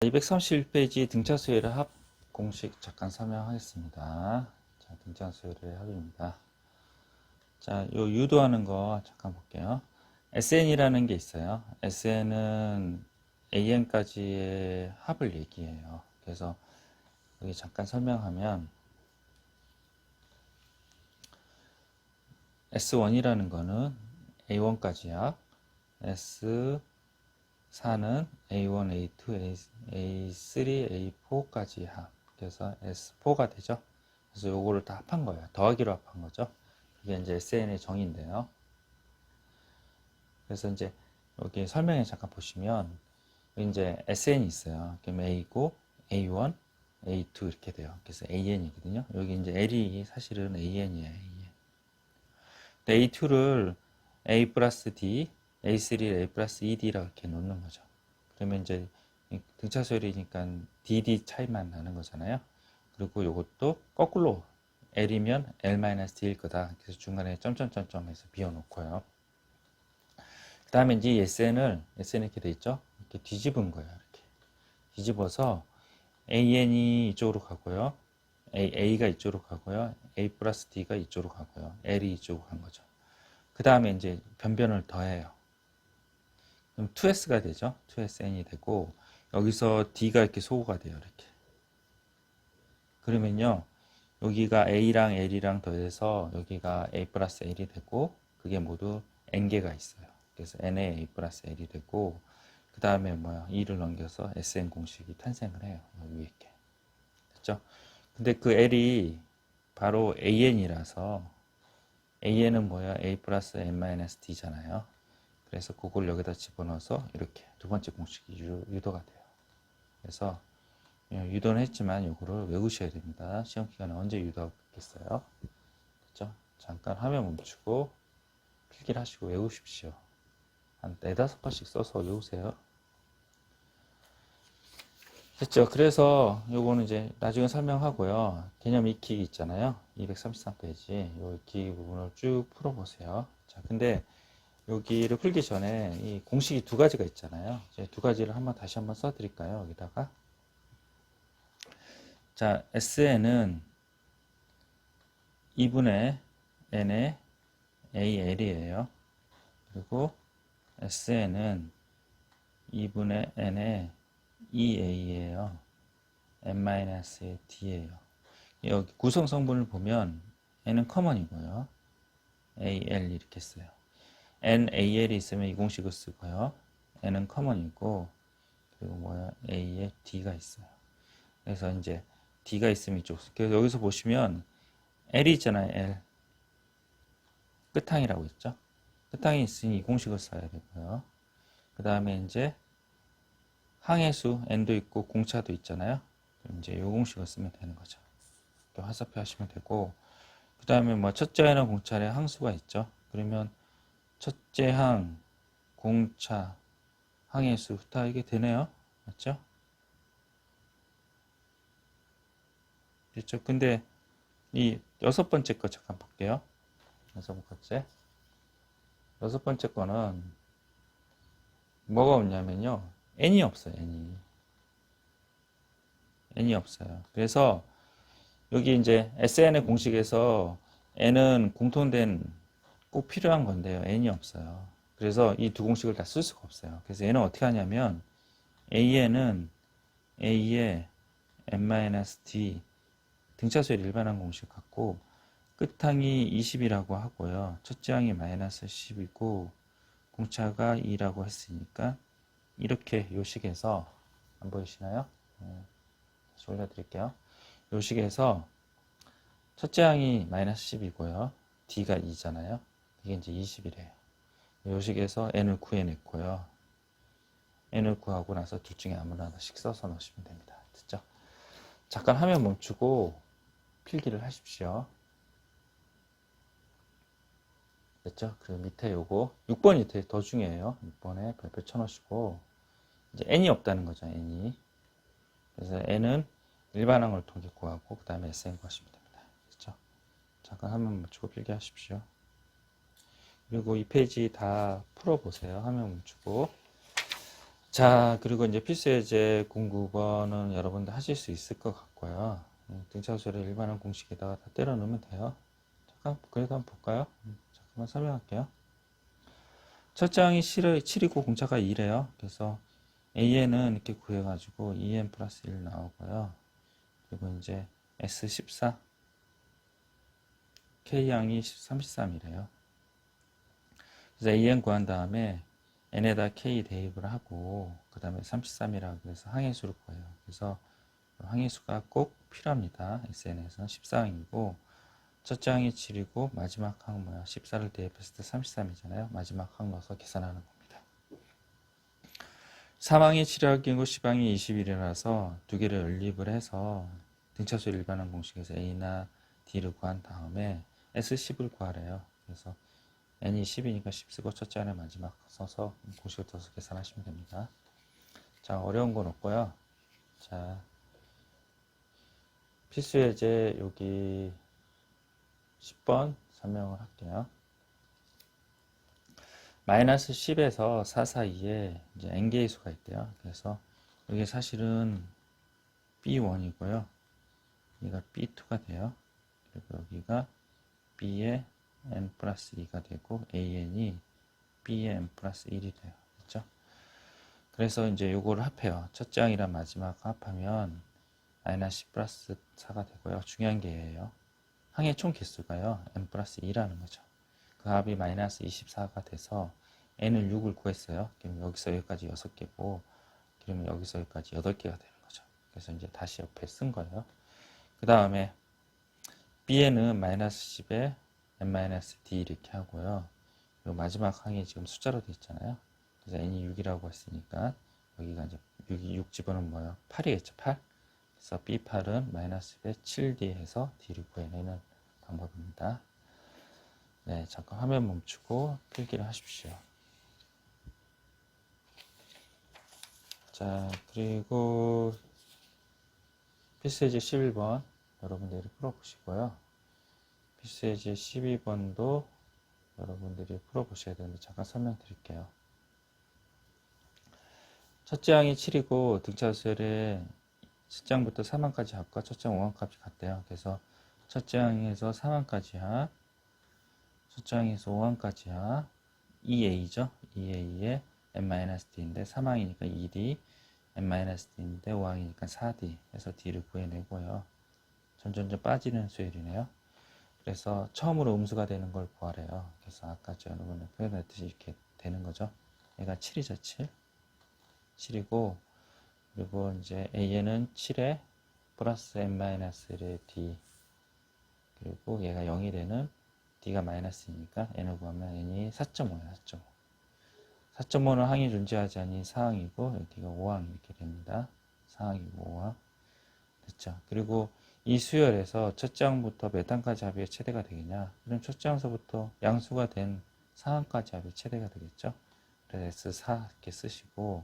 231페이지 등차수열의 합 공식 잠깐 설명하겠습니다. 자, 등차수열의 합입니다. 자, 요 유도하는 거 잠깐 볼게요. SN이라는 게 있어요. SN은 AN까지의 합을 얘기해요. 그래서 여기 잠깐 설명하면 S1이라는 거는 A1까지야. S4는 A1, A2, A3, A4까지 합. 그래서 S4가 되죠. 그래서 요거를 다 합한 거예요. 더하기로 합한 거죠. 이게 이제 SN의 정의인데요. 그래서 이제 여기 설명에 잠깐 보시면 이제 SN이 있어요. 그럼 A고 A1, A2 이렇게 돼요. 그래서 AN이거든요. 여기 이제 L이 사실은 AN이에요. AN. A2를 A 플러스 D, A3를 A 플러스 ED라고 이렇게 놓는 거죠. 그러면 이제 등차수열이니까 DD 차이만 나는 거잖아요. 그리고 이것도 거꾸로 L이면 L-D일 거다. 그래서 중간에 점점점점 해서 비워놓고요. 그 다음에 이제 SN 이렇게 돼 있죠? 이렇게 뒤집은 거예요. 이렇게. 뒤집어서 AN이 이쪽으로 가고요. A가 이쪽으로 가고요. A 플러스 D가 이쪽으로 가고요. L이 이쪽으로 간 거죠. 그 다음에 이제 변변을 더해요. 그럼 2S가 되죠. 2SN이 되고, 여기서 D가 이렇게 소호가 돼요. 이렇게. 그러면요, 여기가 A랑 L이랑 더해서 여기가 A 플러스 L이 되고, 그게 모두 N개가 있어요. 그래서 N에 A 플러스 L이 되고, 그 다음에 뭐야, 2를 넘겨서 SN 공식이 탄생을 해요. 위에 게. 됐죠? 근데 그 L이 바로 AN이라서, AN은 뭐야? A 플러스 N-D잖아요. 그래서 그걸 여기다 집어넣어서 이렇게 두 번째 공식이 유도가 돼요. 그래서 유도는 했지만 이거를 외우셔야 됩니다. 시험 기간에 언제 유도하겠어요? 그렇죠? 잠깐 화면 멈추고 필기를 하시고 외우십시오. 한 4-5번씩 써서 외우세요. 됐죠? 그래서 요거는 이제 나중에 설명하고요. 개념 익히기 있잖아요. 233페이지. 요 익히기 부분을 쭉 풀어보세요. 자, 근데 여기를 풀기 전에 이 공식이 두 가지가 있잖아요. 이제 두 가지를 다시 한번 써드릴까요? 여기다가. 자, SN은 2분의 N의 AL이에요. 그리고 SN은 2분의 N의 EA예요. N-D예요. 여기 구성 성분을 보면 N은 커먼이고요. AL 이렇게 써요. NAL이 있으면 이 공식을 쓰고요. N은 커먼이고, 그리고 뭐야, A에 D가 있어요. 그래서 이제 D가 있으면 이쪽. 그래서 여기서 보시면 L이 있잖아요, L. 끝항이라고 있죠. 끝항이 있으니 이 공식을 써야 되고요. 그 다음에 이제 항해수 N도 있고 공차도 있잖아요. 그럼 이제 이 공식을 쓰면 되는 거죠. 이렇게 화살표 하시면 되고, 그 다음에 뭐 첫째 항이나 공차에 항수가 있죠. 그러면 첫째 항, 공차, 항해수 다 이게 되네요. 맞죠? 그렇죠. 근데 이 여섯 번째 거 잠깐 볼게요. 여섯 번째 거는 뭐가 없냐면요. n이 없어요. n이 없어요. 그래서 여기 이제 SN의 공식에서 n은 공통된 꼭 필요한 건데요. n이 없어요. 그래서 이 두 공식을 다 쓸 수가 없어요. 그래서 얘는 어떻게 하냐면 AN은 A의 n-d 등차수열 일반항 공식 갖고 끝항이 20이라고 하고요. 첫째 항이 마이너스 10이고 공차가 2라고 했으니까 이렇게 요식에서 안 보이시나요? 다시 올려드릴게요. 요식에서 첫째 항이 마이너스 10이고요. D가 2잖아요. 이게 이제 20이래요. 요식에서 N을 구해냈고요. N을 구하고 나서 둘 중에 아무나 하나씩 써서 넣으시면 됩니다. 됐죠? 잠깐 화면 멈추고 필기를 하십시오. 됐죠? 그 밑에 요거 6번이 더 중요해요. 6번에 별표 쳐놓으시고 이제 n이 없다는 거죠. n이. 그래서 n은 일반항을 통해 구하고 그 다음에 SN 구하시면 됩니다. 됐죠? 잠깐 화면 멈추고 필기하십시오. 그리고 이 페이지 다 풀어보세요. 화면 멈추고. 자, 그리고 이제 필수 예제 공부번은 여러분들 하실 수 있을 것 같고요. 등차수를 일반한 공식에다가 다 때려 넣으면 돼요. 잠깐, 그래도 한번 볼까요? 잠깐만 설명할게요. 첫 장이 7이고 공차가 2래요. 그래서 AN은 이렇게 구해가지고 2N 플러스 1 나오고요. 그리고 이제 S14, K양이 33이래요. 그래서 AN 구한 다음에 N에다 K 대입을 하고 그 다음에 33이라고 해서 항해수를 구해요. 그래서 항해수가 꼭 필요합니다. SN에서는 14항이고 첫 장이 7이고 마지막 항 뭐야? 14를 대입했을 때 33이잖아요. 마지막 항 넣어서 계산하는 겁니다. 3항이 7항이고 10항이 21이라서 두 개를 연립을 해서 등차수 일반항 공식에서 A나 D를 구한 다음에 S10을 구하래요. 그래서 n이 10이니까 10 쓰고 첫째 안에 마지막 써서 공식을 써서 계산하시면 됩니다. 자, 어려운 건 없고요. 자, 필수 예제 여기 10번 설명을 할게요. 마이너스 10에서 4 사이에 이제 n개의 수가 있대요. 그래서 여기 사실은 B1이고요. 여기가 B2가 돼요. 그리고 여기가 B의 n 플러스 2가 되고 AN이 B의 n 플러스 1이 돼요. 그렇죠? 그래서 이제 요거를 합해요. 첫 장이랑 마지막 합하면 마이너스 10 플러스 4가 되고요. 중요한 게 예요. 항의 총 개수가요. n 플러스 2라는 거죠. 그 합이 마이너스 24가 돼서 n을 6을 구했어요. 그럼 여기서 여기까지 6개고 그러면 여기서 여기까지 8개가 되는 거죠. 그래서 이제 다시 옆에 쓴 거예요. 그 다음에 b에는 마이너스 10에 n-d 이렇게 하고요. 그리고 마지막 항이 지금 숫자로 되어 있잖아요. 그래서 n이 6이라고 했으니까 여기가 이제 6 집어넣으면 뭐예요? 8이겠죠. 8. 그래서 B8은 마이너스 10에 7D 해서 D를 구해내는 방법입니다. 네, 잠깐 화면 멈추고 필기를 하십시오. 자, 그리고 필수예제 11번 여러분들이 풀어보시고요. 필수예제 12번도 여러분들이 풀어보셔야 되는데 잠깐 설명드릴게요. 첫째 항이 7이고 등차수열의 첫장부터 4만까지 합과 첫장 5항값이 같대요. 그래서 첫장에서 4만까지 합, 첫장에서 5항까지 합, 2a죠. 2a에 n-d인데 3항이니까 2d, n-d인데 5항이니까 4d 해서 d를 구해내고요. 점점점 빠지는 수열이네요. 그래서 처음으로 음수가 되는 걸 구하래요. 그래서 아까 여러분이 표현했듯이 이렇게 되는 거죠. 얘가 7이죠. 7. 7이고 그리고 이제 AN은 7에 플러스 n-1의 D 그리고 얘가 0이 되는 D가 마이너스이니까 n을 구하면 n이 4.5예요. 4.5. 4.5는 항이 존재하지 않은 4항이고 여기가 5항 이렇게 됩니다. 4항이고 5항 됐죠. 그리고 이 수열에서 첫째 항부터 몇 항까지 합이 최대가 되겠냐? 그럼 첫째 항서부터 양수가 된 4항까지 합이 최대가 되겠죠. 그래서 S4 이렇게 쓰시고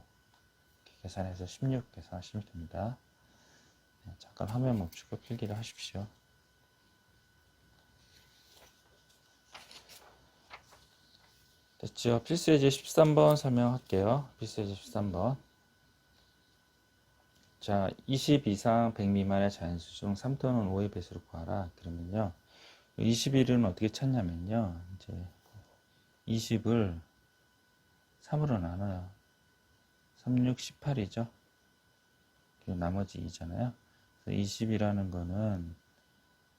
계산해서 16 계산하시면 됩니다. 네, 잠깐 화면 멈추고 필기를 하십시오. 됐죠? 필수예제 13번 설명할게요. 필수예제 13번. 자, 20 이상 100 미만의 자연수 중 3 또는 5의 배수를 구하라. 그러면요. 21은 어떻게 찾냐면요. 이제 20을 3으로 나눠요. 3, 6, 18이죠. 그리고 나머지 2잖아요. 그래서 20이라는 거는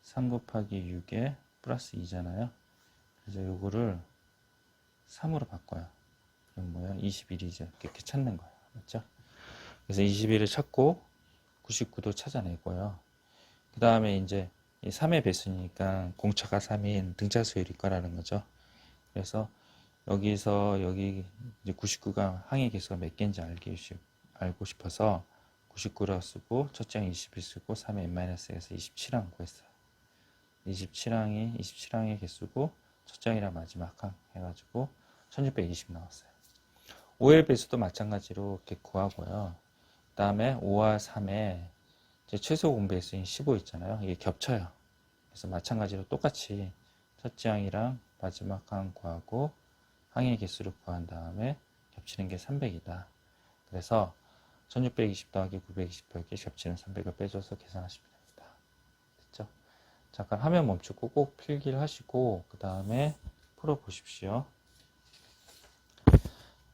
3 곱하기 6에 플러스 2잖아요. 그래서 요거를 3으로 바꿔요. 그럼 뭐예요? 21이죠. 이렇게 찾는 거예요. 맞죠? 그래서 21을 찾고 99도 찾아내고요. 그 다음에 이제 3의 배수니까 공차가 3인 등차수열일 거라는 거죠. 그래서 여기서 여기 이제 99가 항의 개수가 몇 개인지 알고 싶어서 99라고 쓰고 첫째 항 20을 쓰고 3의 n-에서 27항 구했어요. 27항의 개수고 첫째 항이랑 마지막 항 해가지고 1620 나왔어요. 5의 배수도 마찬가지로 이렇게 구하고요. 그 다음에 5와 3에 최소 공배수인 15 있잖아요. 이게 겹쳐요. 그래서 마찬가지로 똑같이 첫째 항이랑 마지막 항 구하고 항의 개수를 구한 다음에 겹치는 게 300이다. 그래서 1620 더하기 920 더하기 겹치는 300을 빼줘서 계산하시면 됩니다. 됐죠? 잠깐 화면 멈추고 꼭 필기를 하시고 그 다음에 풀어보십시오.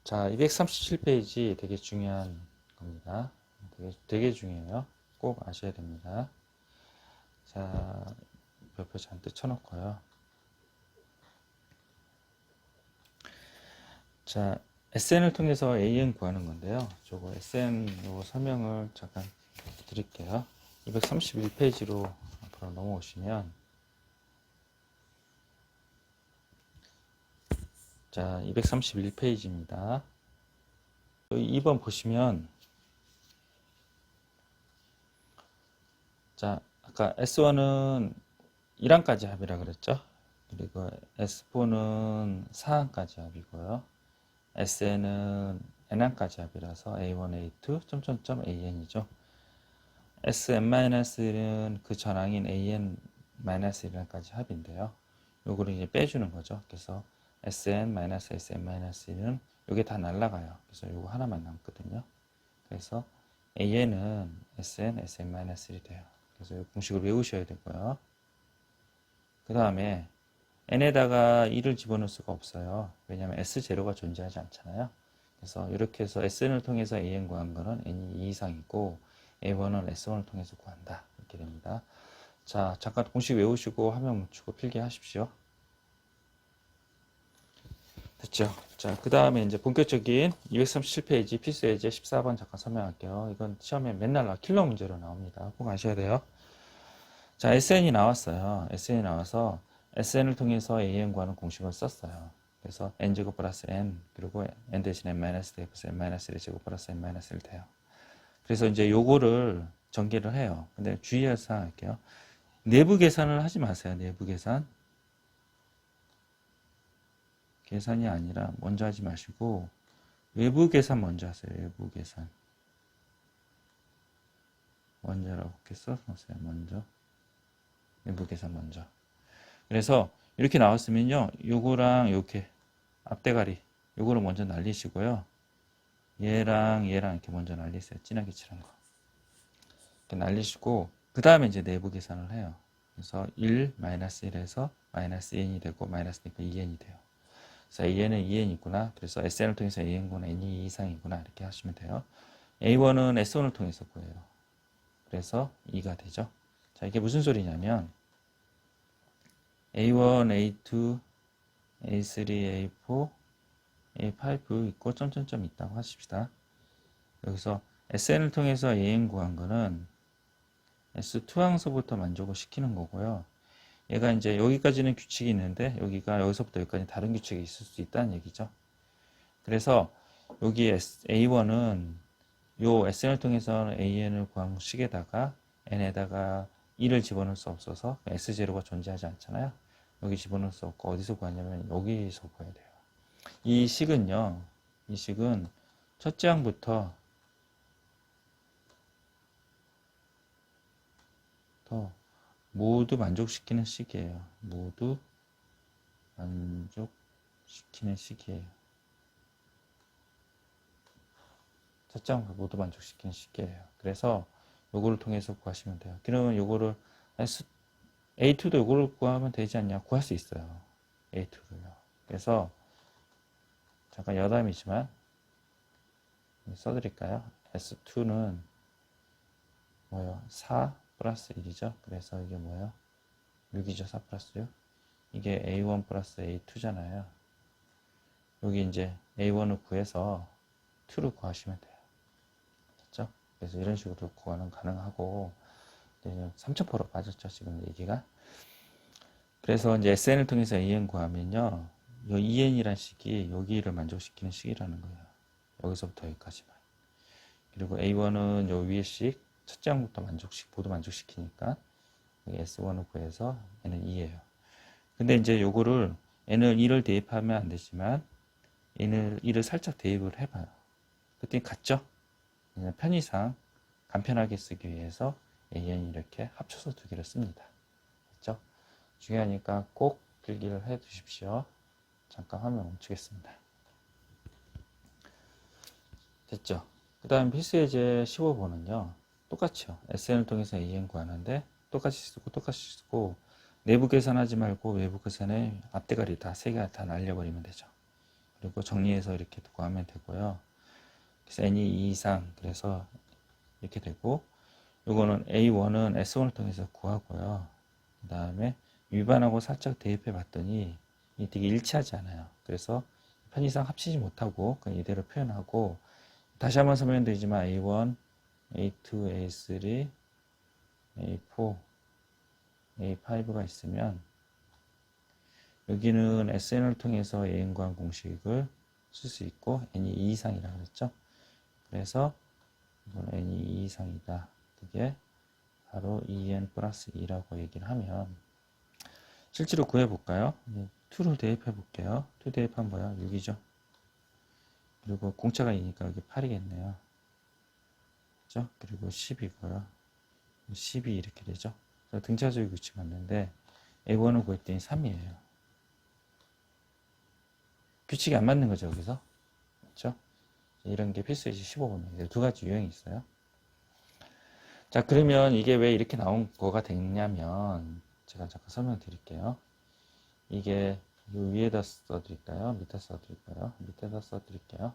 자, 237페이지 되게 중요한 겁니다. 되게 중요해요. 꼭 아셔야 됩니다. 자, 별표 잔뜩 쳐놓고요. 자, SN을 통해서 AN 구하는 건데요. 저거 SN 요 설명을 잠깐 드릴게요. 231페이지로 앞으로 넘어오시면, 자, 231페이지입니다. 2번 보시면, 자, 아까 S1은 1항까지 합이라 그랬죠? 그리고 S4는 4항까지 합이고요. SN은 n항까지 합이라서 A1, A2, AN이죠. SN-1은 그 전항인 AN-1까지 합인데요. 요거를 이제 빼주는 거죠. 그래서 SN-SN-1은 요게 다 날라가요. 그래서 요거 하나만 남거든요. 그래서 AN은 SN, SN-1이 돼요. 그래서 이 공식을 외우셔야 되고요. 그 다음에 n에다가 2를 집어넣을 수가 없어요. 왜냐하면 S0가 존재하지 않잖아요. 그래서 이렇게 해서 SN을 통해서 AN 구한 거는 n이 2 이상이고 A1은 S1을 통해서 구한다. 이렇게 됩니다. 자, 잠깐 공식 외우시고 화면 멈추고 필기하십시오. 됐죠? 자, 그 다음에 이제 본격적인 237페이지 필수 예제 14번 잠깐 설명할게요. 이건 시험에 맨날 킬러 문제로 나옵니다. 꼭 아셔야 돼요. 자, SN이 나왔어요. SN이 나와서 SN을 통해서 AN 구하는 공식을 썼어요. 그래서 n제곱 플러스 n 그리고 n 대신 n 마이너스 d 플러스 n 마이너스 1 제곱 플러스 n 마이너스 1 돼요. 그래서 이제 요거를 전개를 해요. 근데 주의해서 할게요. 내부 계산을 하지 마세요. 내부 계산. 계산이 아니라 먼저 하지 마시고 외부 계산 먼저 하세요. 외부 계산. 먼저라고 이렇게 써놓으세요. 먼저. 내부 계산 먼저. 그래서 이렇게 나왔으면요. 요거랑 이렇게 앞대가리 요거를 먼저 날리시고요. 얘랑 이렇게 먼저 날리세요. 진하게 칠한 거. 이렇게 날리시고 그 다음에 이제 내부 계산을 해요. 그래서 1, 마이너스 1에서 마이너스 n이 되고 마이너스니까 2n이 돼요. 그래서 an은 2n이구나. 그래서 SN을 통해서 an구나 n이 2 이상이구나. 이렇게 하시면 돼요. A1은 S1을 통해서 구해요. 그래서 2가 되죠. 자, 이게 무슨 소리냐면 A1, A2, A3, A4, A5 있고 점점점 있다고 하십시다. 여기서 SN을 통해서 AN 구한 거는 S2항서부터 만족을 시키는 거고요. 얘가 이제 여기까지는 규칙이 있는데 여기가 여기서부터 여기까지 다른 규칙이 있을 수 있다는 얘기죠. 그래서 여기 A1은 요 SN을 통해서 AN을 구한 식에다가 N에다가 2를 집어넣을 수 없어서 S0가 존재하지 않잖아요. 여기 집어넣을 수 없고 어디서 구하냐면 여기서 구해야 돼요. 이 식은요. 이 식은 첫째 항부터 모두 만족시키는 식이에요. 모두 만족시키는 식이에요. 첫째 항부터 모두 만족시키는 식이에요. 그래서 요거를 통해서 구하시면 돼요. 그러면 요거를 A2도 요거를 구하면 되지 않냐? 구할 수 있어요. A2를요. 그래서 잠깐 여담이지만 써드릴까요? S2는 뭐예요? 4 플러스 1이죠. 그래서 이게 뭐예요? 6이죠. 4 플러스 6. 이게 A1 플러스 A2잖아요. 여기 이제 A1을 구해서 2를 구하시면 돼요. 됐죠? 그래서 이런 식으로 구하는 가능하고 3,000% 빠졌죠. 지금 얘기가. 그래서 이제 SN을 통해서 AN 구하면요. 이 EN이란 식이 여기를 만족시키는 식이라는 거예요. 여기서부터 여기까지만. 그리고 A1은 요 위에 식 첫째 항부터 모두 만족시키니까 S1을 구해서 N은 2예요. 근데 이제 요거를 N을 2를 대입하면 안 되지만 N을 2를 살짝 대입을 해봐요. 그때 같죠? 편의상 간편하게 쓰기 위해서 AN이 이렇게 합쳐서 두 개를 씁니다. 됐죠? 중요하니까 꼭 필기를 해 두십시오. 잠깐 화면 멈추겠습니다. 됐죠? 그 다음 필수예제 15번은요. 똑같이요. SN을 통해서 AN 구하는데 똑같이 쓰고 내부 계산하지 말고 외부 계산에 앞대가리 다 세 개 다 날려버리면 되죠. 그리고 정리해서 이렇게 구하면 되고요. 그래서 n이 2 이상 그래서 이렇게 되고 요거는 A1은 S1을 통해서 구하고요. 그 다음에 위반하고 살짝 대입해 봤더니 이게 되게 일치하지 않아요. 그래서 편의상 합치지 못하고 그냥 이대로 표현하고 다시 한번 설명드리지만 A1, A2, A3, A4, A5가 있으면 여기는 SN을 통해서 AN 구한 공식을 쓸 수 있고 n이 2 이상이라고 그랬죠. 그래서 이건 n이 2 이상이다. 그게 바로 2n 플러스 2라고 얘기를 하면 실제로 구해볼까요? 2를 대입해 볼게요. 2 대입하면 뭐야? 6이죠. 그리고 공차가 2니까 여기 8이겠네요. 그죠? 그리고 10이고요. 10이 이렇게 되죠. 등차수열 규칙 맞는데 A1을 구했더니 3이에요. 규칙이 안 맞는 거죠, 여기서. 그렇죠? 이런 게 필수예제 15번입니다. 두 가지 유형이 있어요. 자, 그러면 이게 왜 이렇게 나온 거가 됐냐면 제가 잠깐 설명드릴게요. 이게 요 위에다 써드릴까요? 밑에 써드릴까요? 밑에다 써드릴게요.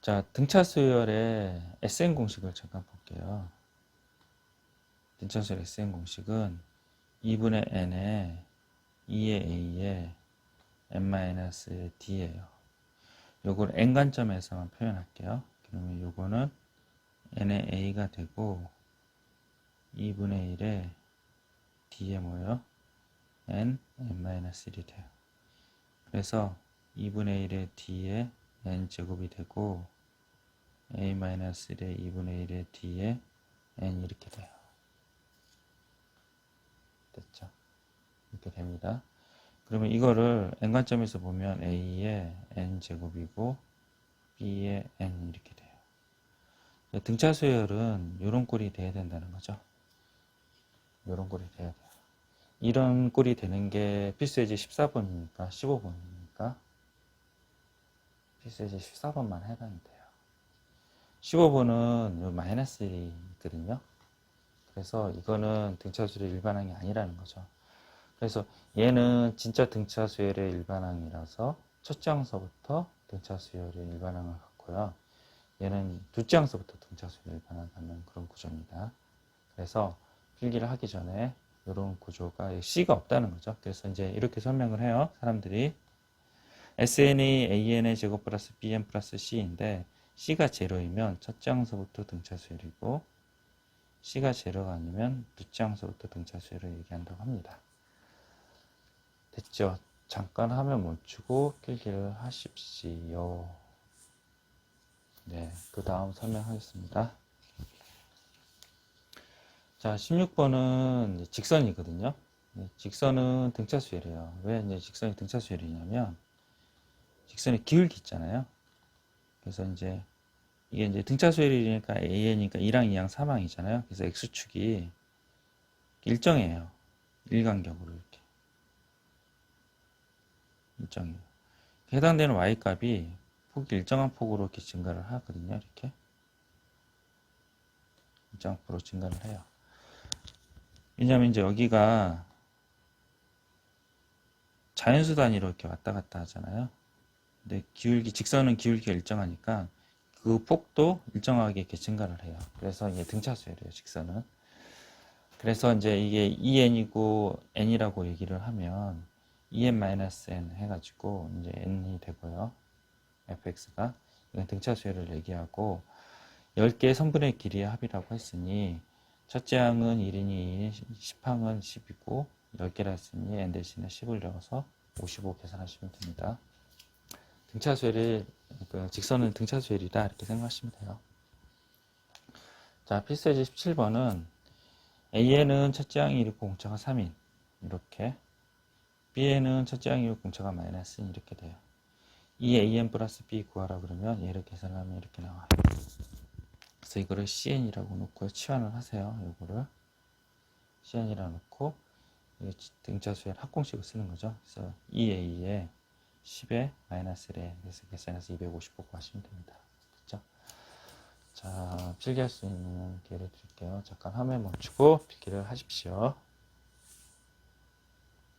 자, 등차 수열의 SN 공식을 잠깐 볼게요. 등차 수열 SN 공식은 2분의 n에 2의 a에 n-d예요. 요걸 n 관점에서만 표현할게요. 그러면 요거는 n의 a가 되고 2분의 1에 d에 뭐예요? n-1이 돼요. 그래서 2분의 1의 d에 n제곱이 되고 a-1의 2분의 1의 d에 n 이렇게 돼요. 됐죠? 이렇게 됩니다. 그러면 이거를 n관점에서 보면 a의 n제곱이고 b의 n 이렇게 돼요. 등차 수열은 이런 꼴이 돼야 된다는 거죠. 이런 꼴이 돼야 돼요. 이런 꼴이 되는 게 필수예제 14번이니까 15번이니까 필수예제 14번만 해당이 돼요. 15번은 요 마이너스 1이 있거든요. 그래서 이거는 등차 수열의 일반항이 아니라는 거죠. 그래서 얘는 진짜 등차 수열의 일반항이라서 첫째 항서부터 등차 수열의 일반항을 갖고요. 얘는 둘째 항서부터 등차 수열의 일반항을 갖는 그런 구조입니다. 그래서 필기를 하기 전에 이런 구조가 C가 없다는 거죠. 그래서 이제 이렇게 설명을 해요. 사람들이 SN이 AN의 제곱 플러스 BN 플러스 C인데 C가 제로이면 첫째 항서부터 등차 수열이고 C가 제로가 아니면 둘째 항서부터 등차 수열을 얘기한다고 합니다. 됐죠? 잠깐 화면 멈추고 필기를 하십시오. 네, 그 다음 설명하겠습니다. 자, 16번은 직선이거든요. 직선은 등차 수열이에요. 왜 이제 직선이 등차 수열이냐면 직선의 기울기 있잖아요. 그래서 이제 이게 이제 등차 수열이니까 AN이니까 2랑 2랑 3항이잖아요. 그래서 X축이 일정해요. 일간격으로 이렇게. 일정해요. 해당되는 Y값이 폭이 일정한 폭으로 이렇게 증가를 하거든요. 이렇게. 일정한 폭으로 증가를 해요. 왜냐면 이제 여기가 자연수 단위로 이렇게 왔다 갔다 하잖아요. 근데 직선은 기울기가 일정하니까 그 폭도 일정하게 이렇게 증가를 해요. 그래서 이게 등차수열이에요, 직선은. 그래서 이제 이게 2n이고 n이라고 얘기를 하면 2n-n 해가지고 이제 n이 되고요. fx가. 이건 등차수열을 얘기하고 10개의 선분의 길이의 합이라고 했으니 첫째 항은 1이니 10항은 10이고 10개라 했으니 n 대신에 10을 넣어서 55 계산하시면 됩니다. 등차수열이 직선은 등차수열이다 이렇게 생각하시면 돼요. 자, 필수예제 17번은 A에는 첫째 항이 1이고 공차가 3인 이렇게 B에는 첫째 항이 1이고 공차가 마이너스 1 이렇게 돼요. 이 AN 플러스 B 구하라 그러면 얘를 계산하면 이렇게 나와요. 그래서 이거를 CN이라고 놓고 치환을 하세요. 이거를 CN이라고 놓고 등차수열 합공식을 쓰는 거죠. 그래서 2A에 10에 마이너스 1에 그래서 계산해서 255 구하시면 됩니다. 그죠? 자, 필기할 수 있는 기회를 드릴게요. 잠깐 화면 멈추고 필기를 하십시오.